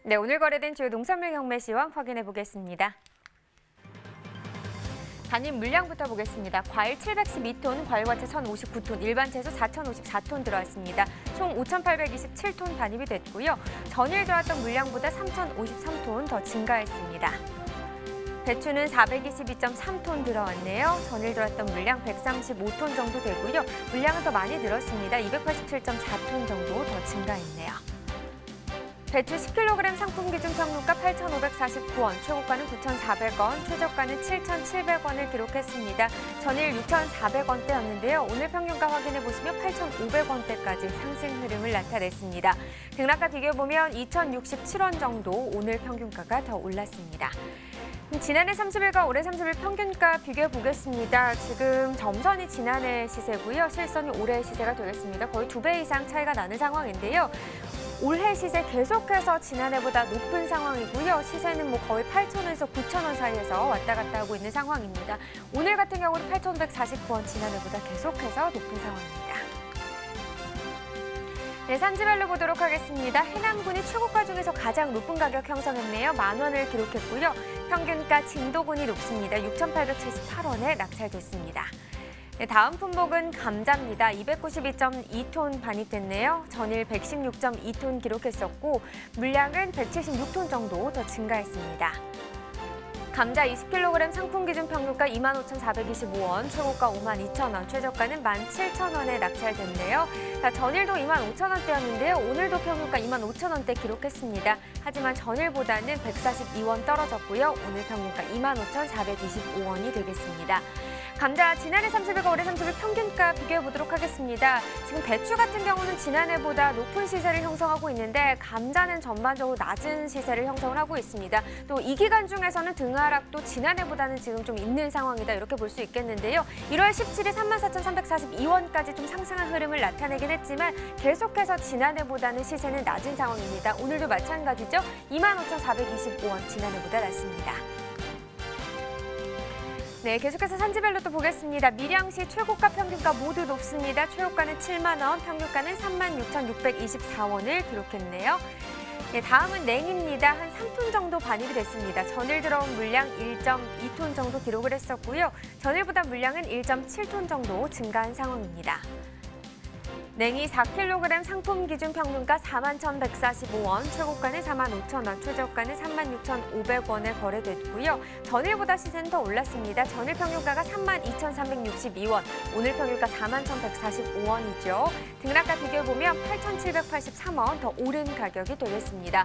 네, 오늘 거래된 주요 농산물 경매 시황 확인해 보겠습니다. 단일 물량부터 보겠습니다. 과일 712톤, 과일과채 1,059톤, 일반 채소 4,054톤 들어왔습니다. 총 5,827톤 반입이 됐고요. 전일 들어왔던 물량보다 3,053톤 더 증가했습니다. 배추는 422.3톤 들어왔네요. 전일 들어왔던 물량 135톤 정도 되고요. 물량은 더 많이 늘었습니다. 287.4톤 정도 더 증가했네요. 배추 10kg 상품 기준 평균가 8,549원, 최고가는 9,400원, 최저가는 7,700원을 기록했습니다. 전일 6,400원대였는데요. 오늘 평균가 확인해 보시면 8,500원대까지 상승 흐름을 나타냈습니다. 등락과 비교해보면 2,067원 정도 오늘 평균가가 더 올랐습니다. 지난해 30일과 올해 30일 평균가 비교해 보겠습니다. 지금 점선이 지난해 시세고요. 실선이 올해 시세가 되겠습니다. 거의 2배 이상 차이가 나는 상황인데요. 올해 시세 계속해서 지난해보다 높은 상황이고요. 시세는 거의 8,000원에서 9,000원 사이에서 왔다 갔다 하고 있는 상황입니다. 오늘 같은 경우는 8,149원, 지난해보다 계속해서 높은 상황입니다. 네, 산지별로 보도록 하겠습니다. 해남군이 최고가 중에서 가장 높은 가격 형성했네요. 10,000원을 기록했고요. 평균가 진도군이 높습니다. 6,878원에 낙찰됐습니다. 네, 다음 품목은 감자입니다. 292.2톤 반입됐네요. 전일 116.2톤 기록했었고 물량은 176톤 정도 더 증가했습니다. 감자 20kg 상품 기준 평균가 25,425원, 최고가 52,000원, 최저가는 17,000원에 낙찰됐네요. 전일도 25,000원대였는데요. 오늘도 평균가 25,000원대 기록했습니다. 하지만 전일보다는 142원 떨어졌고요. 오늘 평균가 25,425원이 되겠습니다. 감자 지난해 30일과 올해 30일 평균가 비교해 보도록 하겠습니다. 지금 배추 같은 경우는 지난해보다 높은 시세를 형성하고 있는데 감자는 전반적으로 낮은 시세를 형성을 하고 있습니다. 또 이 기간 중에서는 등하락도 지난해보다는 지금 좀 있는 상황이다 이렇게 볼 수 있겠는데요. 1월 17일 34,342원까지 좀 상승한 흐름을 나타내긴 했지만 계속해서 지난해보다는 시세는 낮은 상황입니다. 오늘도 마찬가지죠. 25,425원 지난해보다 낮습니다. 네, 계속해서 산지별로 또 보겠습니다. 밀양시 최고가 평균가 모두 높습니다. 최고가는 7만 원, 평균가는 36,624원을 기록했네요. 네, 다음은 냉입니다. 한 3톤 정도 반입이 됐습니다. 전일 들어온 물량 1.2톤 정도 기록을 했었고요. 전일보다 물량은 1.7톤 정도 증가한 상황입니다. 냉이 4kg 상품 기준 평균가 41,145원, 최고가는 45,000원, 최저가는 36,500원에 거래됐고요. 전일보다 시세는 더 올랐습니다. 전일 평균가가 32,362원, 오늘 평균가 41,145원이죠. 등락과 비교해보면 8,783원 더 오른 가격이 되겠습니다.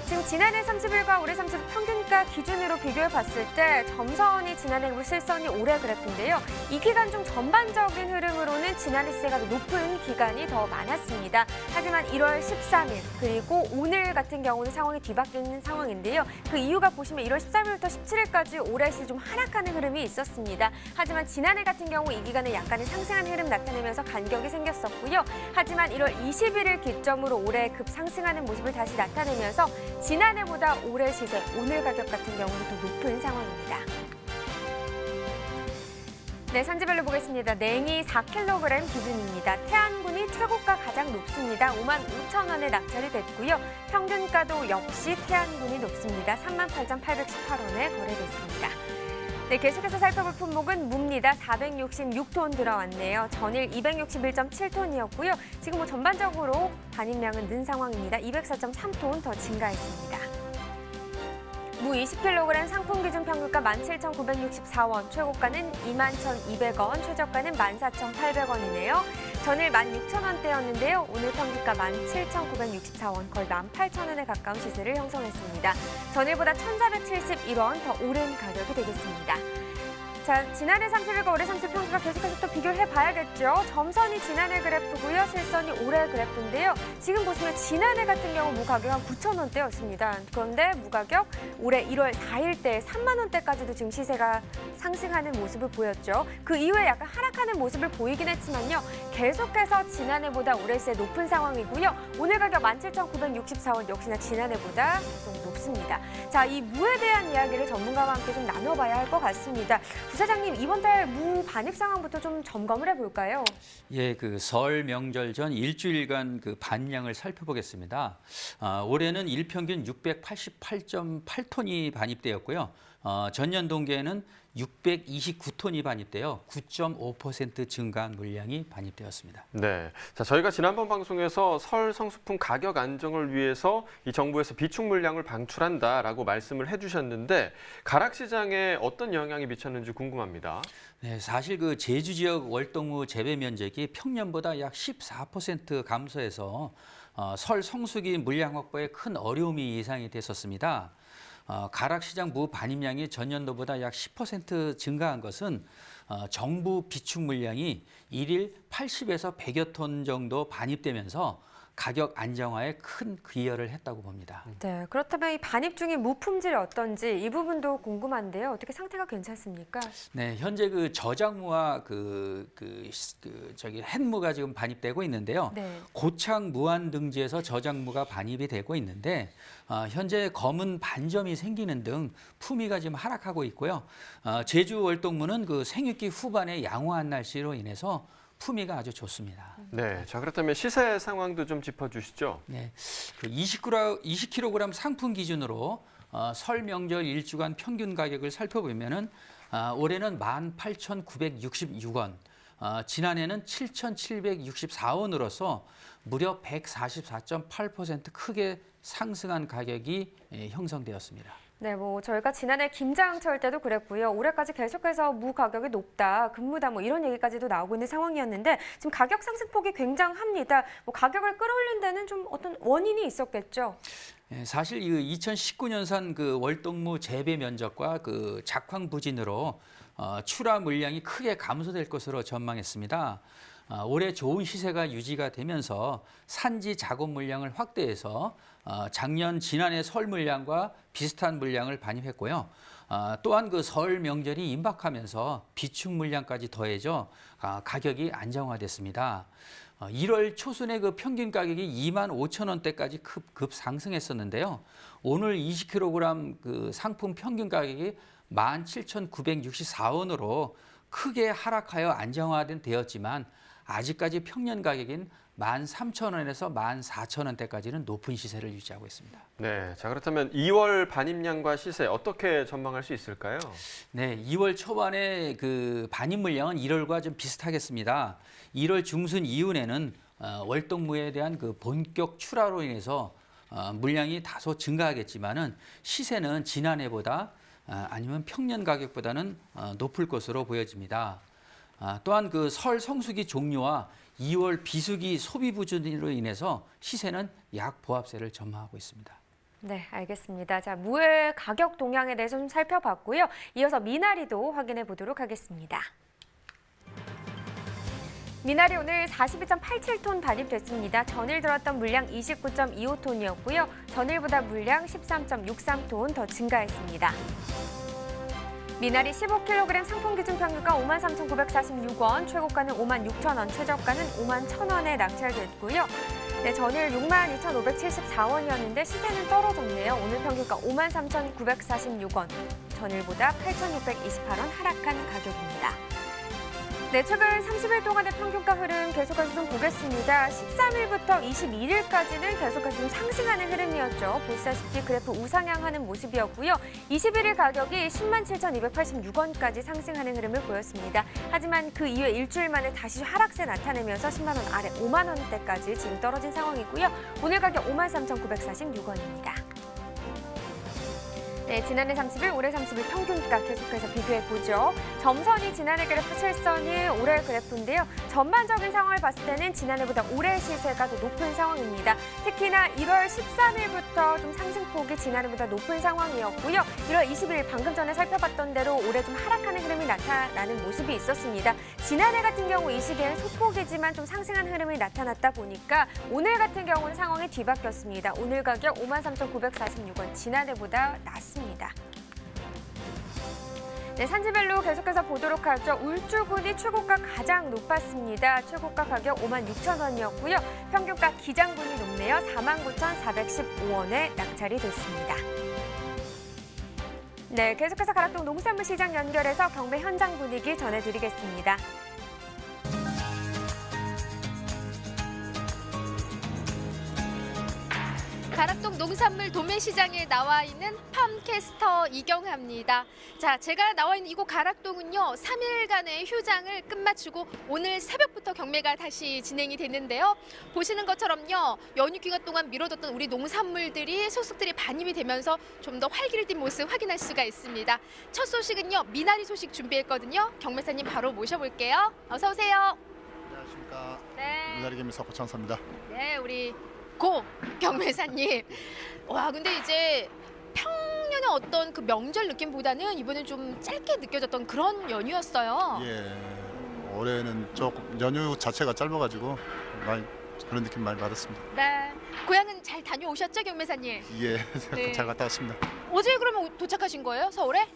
지금 지난해 30일과 올해 30일 평균가 기준으로 비교해 봤을 때 점선이 지난해 그리고 실선이 올해 그래프인데요. 이 기간 중 전반적인 흐름으로는 지난해 시세가 높은 기간이 더 많았습니다. 하지만 1월 13일 그리고 오늘 같은 경우는 상황이 뒤바뀌는 상황인데요. 그 이유가 보시면 1월 13일부터 17일까지 올해 시 좀 하락하는 흐름이 있었습니다. 하지만 지난해 같은 경우 이 기간에 약간의 상승한 흐름 나타내면서 간격이 생겼었고요. 하지만 1월 21일 기점으로 올해 급상승하는 모습을 다시 나타내면서 지난해보다 올해 시세, 오늘 가격 같은 경우는 더 높은 상황입니다. 네, 산지별로 보겠습니다. 냉이 4kg 기준입니다. 태안군이 최고가 가장 높습니다. 55,000원에 낙찰이 됐고요. 평균가도 역시 태안군이 높습니다. 38,818원에 거래됐습니다. 네, 계속해서 살펴볼 품목은 무입니다. 466톤 들어왔네요. 전일 261.7톤이었고요. 지금 전반적으로 반입량은 는 상황입니다. 204.3톤 더 증가했습니다. 무 20kg 상품 기준 평균가 17,964원, 최고가는 21,200원, 최저가는 14,800원이네요. 전일 16,000원대였는데요. 오늘 평균가 17,964원, 거의 18,000원에 가까운 시세를 형성했습니다. 전일보다 1,471원 더 오른 가격이 되겠습니다. 자, 지난해 30일과 올해 30일 평균가 계속해서 또 비교를 해봐야겠죠. 점선이 지난해 그래프고요. 실선이 올해 그래프인데요. 지금 보시면 지난해 같은 경우 무 가격 한 9,000원대였습니다. 그런데 무 가격 올해 1월 4일 때 3만 원대까지도 지금 시세가 상승하는 모습을 보였죠. 그 이후에 약간 하락하는 모습을 보이긴 했지만요. 계속해서 지난해보다 올해 시세 높은 상황이고요. 오늘 가격 17,964원 역시나 지난해보다 계속 높습니다. 자, 이 무에 대한 이야기를 전문가와 함께 좀 나눠봐야 할 것 같습니다. 부사장님, 이번 달 무 반입 상황부터 좀 점검을 해볼까요? 예, 그 설 명절 전 일주일간 그 반입량을 살펴보겠습니다. 올해는 일평균 688.8톤이 반입되었고요. 전년 동기에는 629톤이 반입되어 9.5% 증가한 물량이 반입되었습니다. 네, 자 저희가 지난번 방송에서 설 성수품 가격 안정을 위해서 이 정부에서 비축 물량을 방출한다라고 말씀을 해주셨는데 가락시장에 어떤 영향이 미쳤는지 궁금합니다. 네, 사실 그 제주 지역 월동무 재배 면적이 평년보다 약 14% 감소해서 설 성수기 물량 확보에 큰 어려움이 예상이 됐었습니다. 가락시장 무 반입량이 전년도보다 약 10% 증가한 것은 정부 비축 물량이 일일 80에서 100여 톤 정도 반입되면서 가격 안정화에 큰 기여를 했다고 봅니다. 네, 그렇다면 이 반입 중인 무 품질이 어떤지 이 부분도 궁금한데요. 어떻게 상태가 괜찮습니까? 네, 현재 그 저장무와 햇무가 지금 반입되고 있는데요. 네. 고창 무안 등지에서 저장무가 반입이 되고 있는데 현재 검은 반점이 생기는 등 품위가 지금 하락하고 있고요. 제주 월동무는 그 생육기 후반에 양호한 날씨로 인해서 품위가 아주 좋습니다. 네, 자 그렇다면 시세 상황도 좀 짚어주시죠. 네, 그 20kg 상품 기준으로 설 명절 일주간 평균 가격을 살펴보면은 올해는 18,966원, 지난해는 7,764원으로서 무려 144.8% 크게 상승한 가격이 형성되었습니다. 네, 저희가 지난해 김장철 때도 그랬고요. 올해까지 계속해서 무 가격이 높다, 급무다 이런 얘기까지도 나오고 있는 상황이었는데 지금 가격 상승폭이 굉장합니다. 가격을 끌어올린 데는 좀 어떤 원인이 있었겠죠? 네, 사실 2019년산 그 월동무 재배 면적과 그 작황 부진으로 출하 물량이 크게 감소될 것으로 전망했습니다. 올해 좋은 시세가 유지가 되면서 산지 작업 물량을 확대해서 지난해 설 물량과 비슷한 물량을 반입했고요. 또한 그 설 명절이 임박하면서 비축 물량까지 더해져 가격이 안정화됐습니다. 1월 초순에 그 평균 가격이 25,000원대까지 급 상승했었는데요. 오늘 20kg 그 상품 평균 가격이 17,964원으로 크게 하락하여 안정화되었지만 아직까지 평년 가격인 13,000원에서 14,000원대까지는 높은 시세를 유지하고 있습니다. 네, 자 그렇다면 2월 반입량과 시세 어떻게 전망할 수 있을까요? 네, 2월 초반에 그 반입 물량은 1월과 좀 비슷하겠습니다. 1월 중순 이후에는 월동무에 대한 그 본격 출하로 인해서 물량이 다소 증가하겠지만은 시세는 지난해보다 아니면 평년 가격보다는 높을 것으로 보여집니다. 또한 그 설 성수기 종료와 2월 비수기 소비 부진으로 인해서 시세는 약 보합세를 전망하고 있습니다. 네, 알겠습니다. 자, 무의 가격 동향에 대해서 좀 살펴봤고요. 이어서 미나리도 확인해 보도록 하겠습니다. 미나리 오늘 42.87톤 반입됐습니다. 전일 들었던 물량 29.25톤이었고요. 전일보다 물량 13.63톤 더 증가했습니다. 미나리 15kg 상품 기준 평균가 53,946원, 최고가는 56,000원, 최저가는 51,000원에 낙찰됐고요. 네, 전일 62,574원이었는데 시세는 떨어졌네요. 오늘 평균가 53,946원, 전일보다 8,628원 하락한 가격입니다. 네, 최근 30일 동안의 평균가 흐름 계속해서 좀 보겠습니다. 13일부터 21일까지는 계속해서 좀 상승하는 흐름이었죠. 보시다시피 그래프 우상향하는 모습이었고요. 21일 가격이 107,286원까지 상승하는 흐름을 보였습니다. 하지만 그 이후에 일주일 만에 다시 하락세 나타내면서 10만 원 아래 5만 원대까지 지금 떨어진 상황이고요. 오늘 가격 53,946원입니다. 네, 지난해 30일, 올해 30일 평균가 계속해서 비교해보죠. 점선이 지난해 그래프 7선이 올해 그래프인데요. 전반적인 상황을 봤을 때는 지난해보다 올해 시세가 더 높은 상황입니다. 특히나 1월 13일부터 좀 상승폭이 지난해보다 높은 상황이었고요. 1월 20일 방금 전에 살펴봤던 대로 올해 좀 하락하는 흐름이 나타나는 모습이 있었습니다. 지난해 같은 경우 이 시기에는 소폭이지만 좀 상승한 흐름이 나타났다 보니까 오늘 같은 경우는 상황이 뒤바뀌었습니다. 오늘 가격 53,946원, 지난해보다 낮습니다. 네, 산지별로 계속해서 보도록 하죠. 울주군이 최고가 가장 높았습니다. 최고가 가격 56,000원이었고요. 평균가 기장군이 높네요. 49,415원에 낙찰이 됐습니다. 네, 계속해서 가락동 농산물 시장 연결해서 경매 현장 분위기 전해드리겠습니다. 가락동 농산물 도매시장에 나와 있는 팜캐스터 이경하입니다. 자, 제가 나와 있는 이곳 가락동은요, 3일간의 휴장을 끝마치고 오늘 새벽부터 경매가 다시 진행이 됐는데요. 보시는 것처럼요, 연휴 기간 동안 미뤄뒀던 우리 농산물들이 소식들이 반입이 되면서 좀 더 활기를 띤 모습 확인할 수가 있습니다. 첫 소식은요, 미나리 소식 준비했거든요. 경매사님 바로 모셔볼게요. 어서 오세요. 안녕하십니까. 네. 미나리개미사 고창사입니다. 네, 우리 고 경매사님. 와, 근데 이제 평년의 어떤 그 명절 느낌보다는 이번엔 좀 짧게 느껴졌던 그런 연휴였어요. 예, 올해는 조금 연휴 자체가 짧아가지고 많이 그런 느낌 많이 받았습니다. 네. 고향은 잘 다녀오셨죠, 경매사님? 예, 네. 잘 갔다 왔습니다. 어제 그러면 도착하신 거예요, 서울에?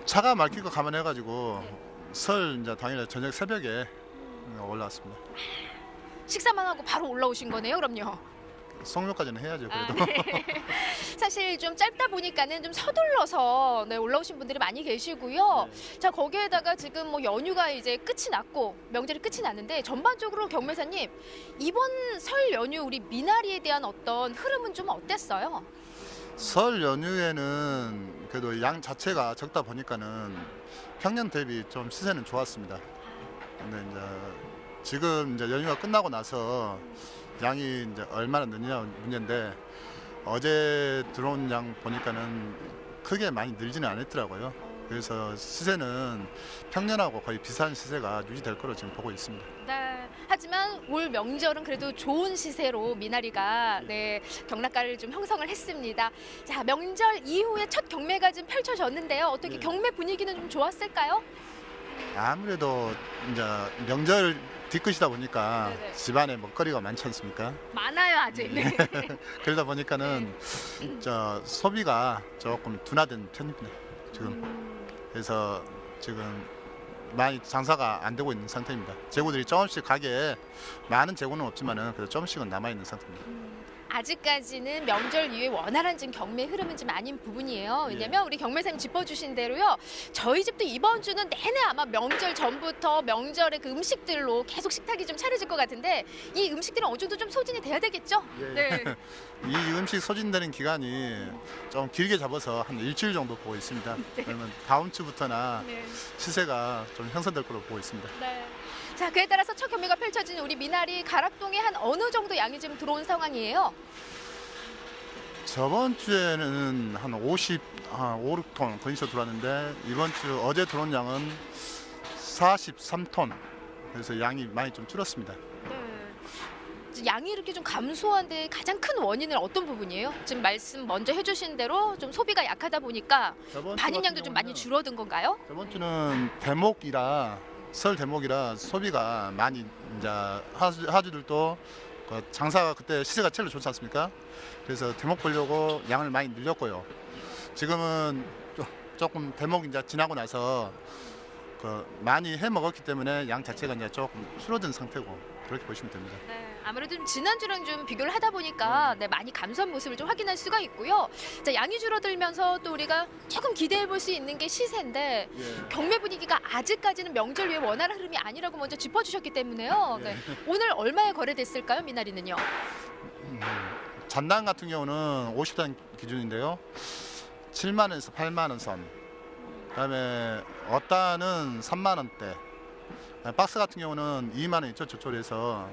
차가 막히고 감안해가지고 설 이제 당일 저녁 새벽에 올라왔습니다. 식사만 하고 바로 올라오신 거네요, 그럼요. 송료까지는 해야죠, 그래도. 네. 사실 좀 짧다 보니까는 좀 서둘러서 네, 올라오신 분들이 많이 계시고요. 네. 자, 거기에다가 지금 뭐 연휴가 이제 끝이 났고 명절이 끝이 났는데 전반적으로 경매사님 이번 설 연휴 우리 미나리에 대한 어떤 흐름은 좀 어땠어요? 설 연휴에는 그래도 양 자체가 적다 보니까는 평년 대비 좀 시세는 좋았습니다. 근데 이제 지금 이제 연휴가 끝나고 나서 양이 이제 얼마나 느냐 문제인데 어제 들어온 양 보니까는 크게 많이 늘지는 않았더라고요. 그래서 시세는 평년하고 거의 비슷한 시세가 유지될 거로 지금 보고 있습니다. 네. 하지만 올 명절은 그래도 좋은 시세로 미나리가 네, 경락가를 좀 형성을 했습니다. 자, 명절 이후에 첫 경매가 좀 펼쳐졌는데요. 어떻게 네. 경매 분위기는 좀 좋았을까요? 아무래도 이제 명절 뒤끝이다 보니까 네네. 집안에 먹거리가 많지 않습니까? 많아요, 아직. 네. 그러다 보니까는 저 소비가 조금 둔화된 편입니다. 지금 그래서 지금 많이 장사가 안 되고 있는 상태입니다. 재고들이 조금씩 가게에 많은 재고는 없지만은 그래도 조금씩은 남아 있는 상태입니다. 아직까지는 명절 이후에 원활한 지금 경매 흐름은 좀 아닌 부분이에요. 왜냐면 우리 경매사님 짚어주신 대로요. 저희 집도 이번 주는 내내 아마 명절 전부터 명절의 그 음식들로 계속 식탁이 좀 차려질 것 같은데 이 음식들은 어느 정도 좀 소진이 돼야 되겠죠? 예. 네. 이 음식 소진되는 기간이 좀 길게 잡아서 한 일주일 정도 보고 있습니다. 그러면 다음 주부터나 네. 시세가 좀 형성될 거로 보고 있습니다. 네. 자, 그에 따라서 첫 경매가 펼쳐진 우리 미나리 가락동에 한 어느 정도 양이 지금 들어온 상황이에요? 저번 주에는 한 5, 6톤 건이서 들어왔는데 이번 주 어제 들어온 양은 43톤. 그래서 양이 많이 좀 줄었습니다. 네. 양이 이렇게 좀 감소한데 가장 큰 원인은 어떤 부분이에요? 지금 말씀 먼저 해주신 대로 좀 소비가 약하다 보니까 저번 주 반입량도 같은 좀 많이 경우는 줄어든 건가요? 저번 주는 설 대목이라 소비가 많이 이제 하주들도 그 장사가 그때 시세가 제일 좋지 않습니까? 그래서 대목 보려고 양을 많이 늘렸고요. 지금은 조금 대목 이제 지나고 나서 그 많이 해 먹었기 때문에 양 자체가 이제 조금 줄어든 상태고 그렇게 보시면 됩니다. 네, 아무래도 좀 지난주랑 좀 비교를 하다 보니까 네, 많이 감소한 모습을 좀 확인할 수가 있고요. 자, 양이 줄어들면서 또 우리가 조금 기대해 볼 수 있는 게 시세인데 예. 경매 분위기가 아직까지는 명절 위에 원활한 흐름이 아니라고 먼저 짚어주셨기 때문에요. 네. 오늘 얼마에 거래됐을까요, 미나리는요? 잔당 같은 경우는 50단 기준인데요. 7만 원에서 8만 원 선. 그다음에 어따는 3만 원대. 박스 같은 경우는 2만 원 저쪽에서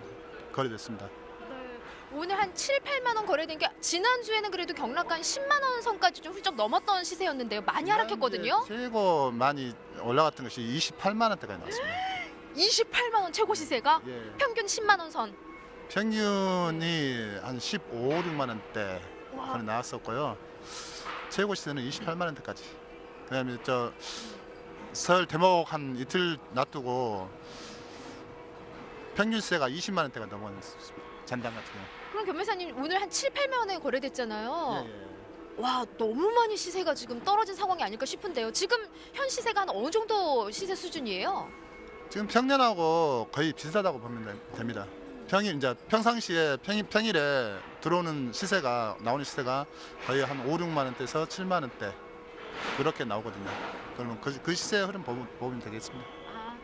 거래됐습니다. 네. 오늘 한 7, 8만 원 거래된 게 지난주에는 그래도 경락가 한 10만 원 선까지 좀 훌쩍 넘었던 시세였는데요. 많이 하락했거든요. 최고 많이 올라갔던 것이 28만 원대까지 나왔습니다. 28만 원 최고 시세가 예. 평균 10만 원 선. 평균이 한 15, 16만 원대 와. 나왔었고요. 최고 시세는 28만 원대까지. 그다음에 설 대목 한 이틀 놔두고 평균 시세가 20만 원대가 넘어갔습니다. 잔당 같은 경우. 그럼 경매사님 오늘 한 7, 8만 원에 거래됐잖아요. 예. 와, 너무 많이 시세가 지금 떨어진 상황이 아닐까 싶은데요. 지금 현 시세가 한 어느 정도 시세 수준이에요? 지금 평년하고 거의 비슷하다고 보면 됩니다. 이제 평상시에 평일에 들어오는 시세가 나오는 시세가 거의 한 5, 6만 원대에서 7만 원대 그렇게 나오거든요. 그러면 그 시세 흐름 보면 되겠습니다.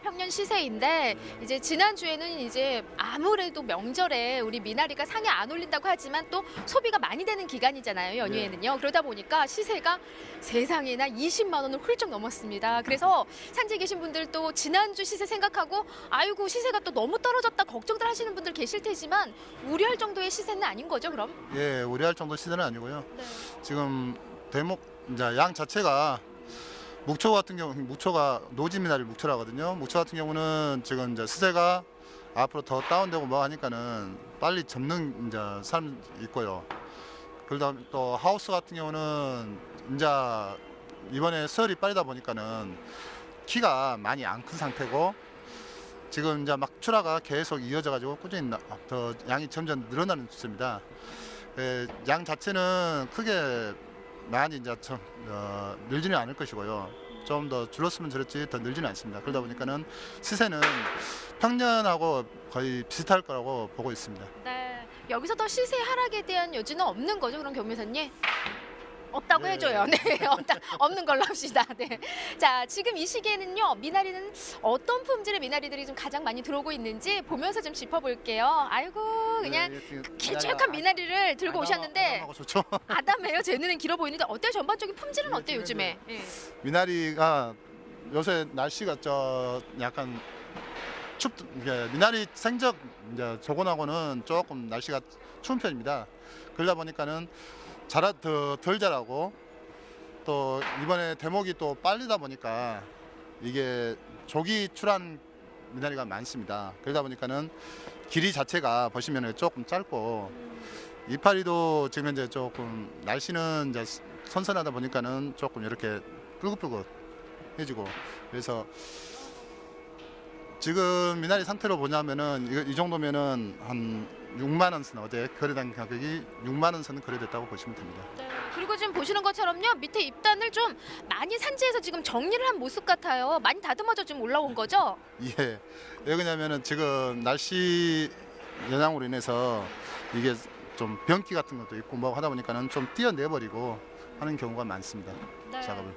평년 시세인데 이제 지난주에는 이제 아무래도 명절에 우리 미나리가 상에 안 올린다고 하지만 또 소비가 많이 되는 기간이잖아요, 연휴에는요. 그러다 보니까 시세가 세상에나 20만 원을 훌쩍 넘었습니다. 그래서 산지에 계신 분들도 지난주 시세 생각하고 아이고 시세가 또 너무 떨어졌다 걱정들 하시는 분들 계실 테지만 우려할 정도의 시세는 아닌 거죠, 그럼? 예, 우려할 정도 시세는 아니고요. 네. 지금 대목 이제 양 자체가 묵초 같은 경우 묵초가 노지 미나리 묵초라 하거든요. 묵초 같은 경우는 지금 이제 시세가 앞으로 더 다운되고 뭐 하니까는 빨리 접는 이제 사람 있고요. 그다음 또 하우스 같은 경우는 이제 이번에 설이 빠르다 보니까는 키가 많이 안 큰 상태고 지금 이제 막 출하가 계속 이어져 가지고 꾸준히 더 양이 점점 늘어나는 추세입니다. 양 자체는 크게 많이 이제 늘지는 않을 것이고요. 좀 더 줄었으면 줄었지 더 늘지는 않습니다. 그러다 보니까는 시세는 평년하고 거의 비슷할 거라고 보고 있습니다. 네. 여기서 더 시세 하락에 대한 여지는 없는 거죠, 그럼 경매사님? 없다고 네. 해줘요. 네, 없는 걸로 합시다. 네. 자, 지금 이 시기에는요, 미나리는 어떤 품질의 미나리들이 좀 가장 많이 들어오고 있는지 보면서 좀 짚어볼게요. 아이고, 그냥 길쭉한 미나리를 들고 오셨는데 아담하고 좋죠. 아담해요. 제 눈엔 길어 보이는데 어때요? 전반적인 품질은 네, 어때요, 요즘에? 예. 미나리가 요새 날씨가 약간 미나리 생적 이제 저곤하고는 조금 날씨가 추운 편입니다. 그러다 보니까는 덜 자라고 또 이번에 대목이 또 빨리다 보니까 이게 조기 출한 미나리가 많습니다. 그러다 보니까는 길이 자체가 보시면 조금 짧고 이파리도 지금 현재 조금 날씨는 이제 선선하다 보니까는 조금 이렇게 붉긋붉긋해지고 그래서 지금 미나리 상태로 보냐면은 이 정도면은 한 6만 원 선 어제 거래된 가격이 6만 원 선 거래됐다고 보시면 됩니다. 네. 그리고 지금 보시는 것처럼요, 밑에 잎단을 좀 많이 산지에서 지금 정리를 한 모습 같아요. 많이 다듬어져 좀 올라온 거죠? 예. 왜 그러냐면은 지금 날씨 영향으로 인해서 이게 좀 병기 같은 것도 있고 뭐 하다 보니까는 좀 띄어내버리고 하는 경우가 많습니다. 네. 작업을.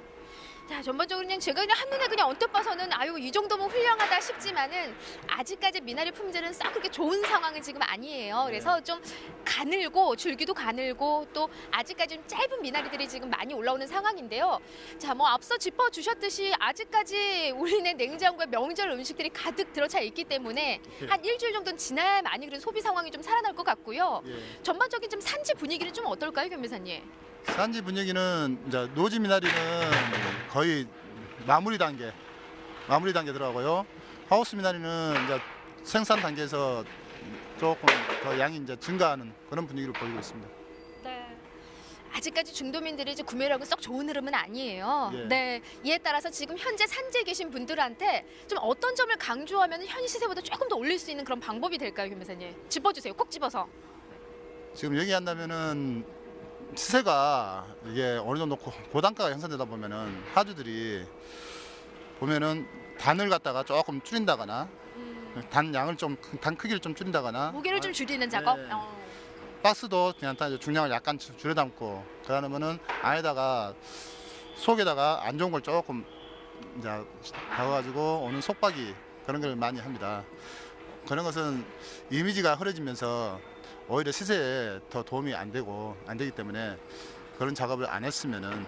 자, 전반적으로 그냥 제가 그냥 한눈에 그냥 언뜻 봐서는 아유 이 정도면 훌륭하다 싶지만은 아직까지 미나리 품질은 싹 그렇게 좋은 상황은 지금 아니에요. 그래서 좀 가늘고 줄기도 가늘고 또 아직까지 좀 짧은 미나리들이 지금 많이 올라오는 상황인데요. 자, 뭐 앞서 짚어주셨듯이 아직까지 우리네 냉장고에 명절 음식들이 가득 들어차 있기 때문에 한 일주일 정도는 지나야 많이 그런 소비 상황이 좀 살아날 것 같고요. 예. 전반적인 좀 산지 분위기는 좀 어떨까요, 변호사님? 산지 분위기는 이제 노지 미나리는 거의 마무리 단계 들어가고요. 하우스 미나리는 이제 생산 단계에서 조금 더 양이 이제 증가하는 그런 분위기를 보이고 있습니다. 네. 아직까지 중도민들이 이제 구매력은 썩 좋은 흐름은 아니에요. 예. 네. 이에 따라서 지금 현재 산지에 계신 분들한테 좀 어떤 점을 강조하면 현 시세보다 조금 더 올릴 수 있는 그런 방법이 될까요, 김 변호사님? 짚어주세요. 콕 집어서. 지금 얘기한다면은 시세가 이게 어느 정도 고단가가 형성되다 보면은 하주들이 보면은 단을 갖다가 조금 줄인다거나 단 크기를 좀 줄인다거나 무게를 좀 줄이는 작업. 네. 박스도 그냥 중량을 약간 줄여 담고 그러면은 안에다가 속에다가 안 좋은 걸 조금 이제 박아가지고 오는 속박이 그런 걸 많이 합니다. 그런 것은 이미지가 흐려지면서 오히려 시세에 더 도움이 안 되기 때문에 그런 작업을 안 했으면은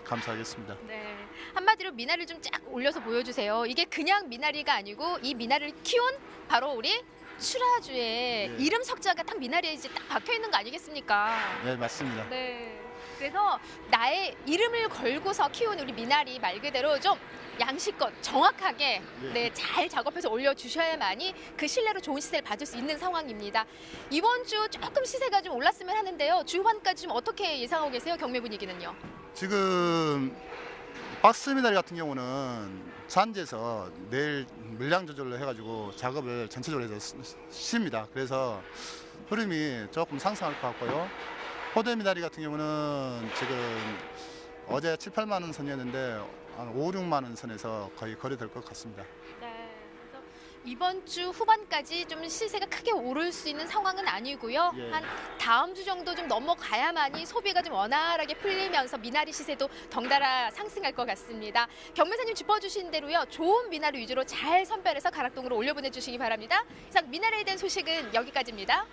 감사하겠습니다. 네. 한마디로 미나리를 좀 쫙 올려서 보여주세요. 이게 그냥 미나리가 아니고 이 미나리를 키운 바로 우리 출하주의 네. 이름 석자가 딱 미나리에 이제 딱 박혀 있는 거 아니겠습니까? 네, 맞습니다. 네. 그래서 나의 이름을 걸고서 키운 우리 미나리 말 그대로 좀 양식껏 정확하게 네, 잘 작업해서 올려주셔야만이 그 신뢰로 좋은 시세를 받을 수 있는 상황입니다. 이번 주 조금 시세가 좀 올랐으면 하는데요. 주후반까지 좀 어떻게 예상하고 계세요? 경매 분위기는요? 지금 박스 미나리 같은 경우는 산지에서 내일 물량 조절을 해가지고 작업을 전체적으로 해서 쉽니다. 그래서 흐름이 조금 상승할 것 같고요. 포대 미나리 같은 경우는 지금 어제 7, 8만 원 선이었는데 한 5, 6만 원 선에서 거의 거래될 것 같습니다. 네. 그래서 이번 주 후반까지 좀 시세가 크게 오를 수 있는 상황은 아니고요. 예. 한 다음 주 정도 좀 넘어가야만이 소비가 좀 원활하게 풀리면서 미나리 시세도 덩달아 상승할 것 같습니다. 경매사님 짚어주신 대로요. 좋은 미나리 위주로 잘 선별해서 가락동으로 올려보내주시기 바랍니다. 이상 미나리에 대한 소식은 여기까지입니다.